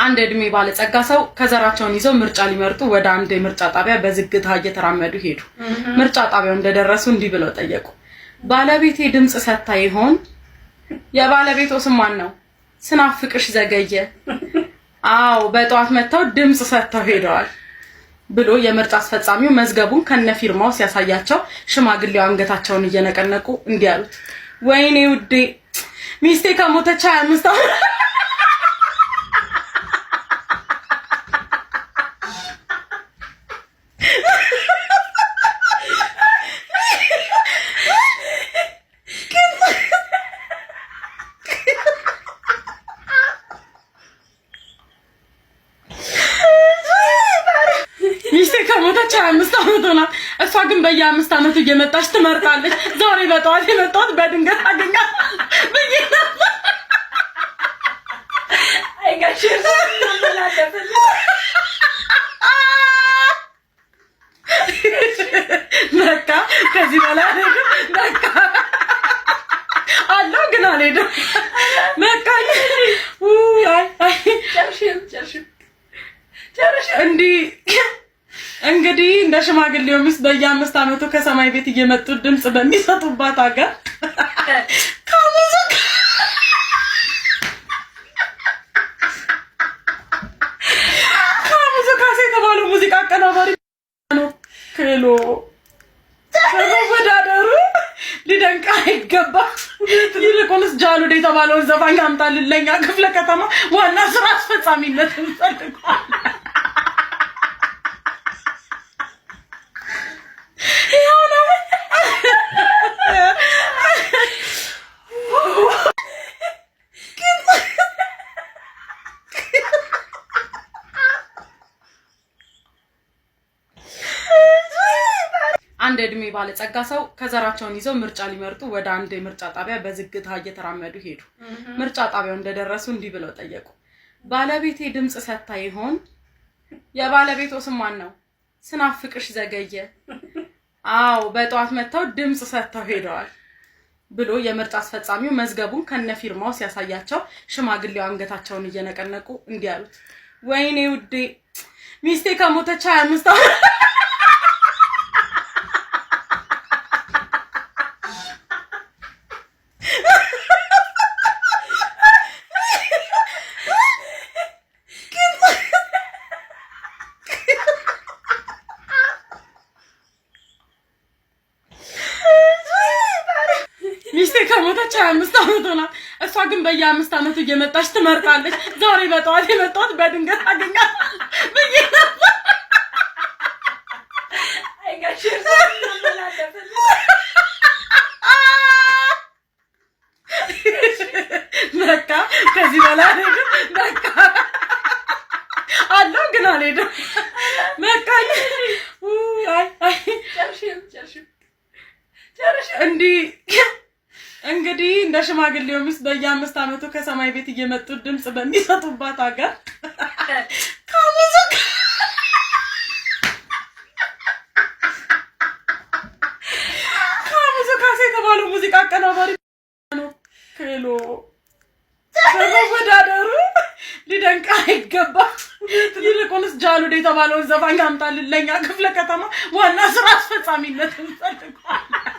አንድ እድሜ ባለጸጋ ሰው ከዘራቸውን ይዘው ምርጫ ሊመርጡ ወደ አንድ የምርጫ ጣቢያ በዝግታ እየተራመዱ ሄዱ። ምርጫ ጣቢያው እንደደረሱ እንዲህ ብለው ጠየቁ። ባለቤቴ ድምጽ ሰጥታ ይሆን? የባለቤቱ ስም ማን ነው? ስናፍቅሽ ዘገየ። አዎ በጧት መተው ድምጽ ሰጥተው ሄደዋል ብሎ የምርጫ አስፈጻሚው መዝገቡን ከነፊርማው ሲያሳያቸው ሽማግሌው አንገታቸውን እየነቀነቁ እንዲህ አሉት። ወይኔ ውዴ ሚስቴ ከሞተች 25 ዓመት ከሞተች 25 ዓመት ሆና እሷ ግን በየ5 ዓመቱ እየመጣች ትመርጣለች። ዛሬ በጠዋት የመጣሁት በድንገት አገኛት በየና አይጋሽ ነካ ከዚህ በላይ ነካ አለው ግን አልሄድም ነካ እንግዲህ እንደ ሽማግሌው ሚስት በየ5 ዓመቱ ከሰማይ ቤት እየመጡ ድምጽ በሚሰጡባት ሀገር ካሴ የተባለው ሙዚቃ አቀናባሪ ነው ክሎ ወዳደሩ ሊደንቃ አይገባም። ይልቁንስ ጃሉድ የተባለውን ዘፋኝ አምጣልን ለኛ ክፍለ ከተማ ዋና ስራ አስፈጻሚነት እንፈልጋለን። አንድ እድሜ ባለጸጋ ሰው ከዘራቸውን ይዘው ምርጫ ሊመርጡ ወደ አንድ የምርጫ ጣቢያ በዝግታ እየተራመዱ ሄዱ። ምርጫ ጣቢያው እንደደረሱ እንዲህ ብለው ጠየቁ። ባለቤቴ ድምጽ ሰጥታ ይሆን? የባለቤቱ ስም ማን ነው? ስናፍቅሽ ዘገየ። አዎ በጠዋት መተው ድምጽ ሰጥተው ሄደዋል ብሎ የምርጫ አስፈጻሚው መዝገቡን ከነፊርማው ሲያሳያቸው ሽማግሌው አንገታቸውን እየነቀነቁ እንዲህ አሉት። ወይኔ ውዴ ሚስቴ ከሞተች 25 ዓመት ከሞተች 25 ዓመት ሆና እሷ ግን በየ5 ዓመቱ እየመጣች ትመርጣለች። ዛሬ በጠዋት የመጣሁት በድንገት አገኛት በየና አይጋሽ ነካ ከዚህ በላይ ነካ አለው ግን አልሄድም ነካ እንግዲህ እንደ ሽማግሌው ሚስት በየ5 ዓመቱ ከሰማይ ቤት እየመጡ ድምጽ በሚሰጡባት ሀገር ካሴ የተባለው ሙዚቃ አቀናባሪ ነው ክሎ ወዳደሩ ሊደንቃ አይገባም። ይልቁንስ ጃሉድ የተባለውን ዘፋኝ አምጣልን ለኛ ክፍለ ከተማ ዋና ስራ አስፈጻሚነት እንፈልጋለን።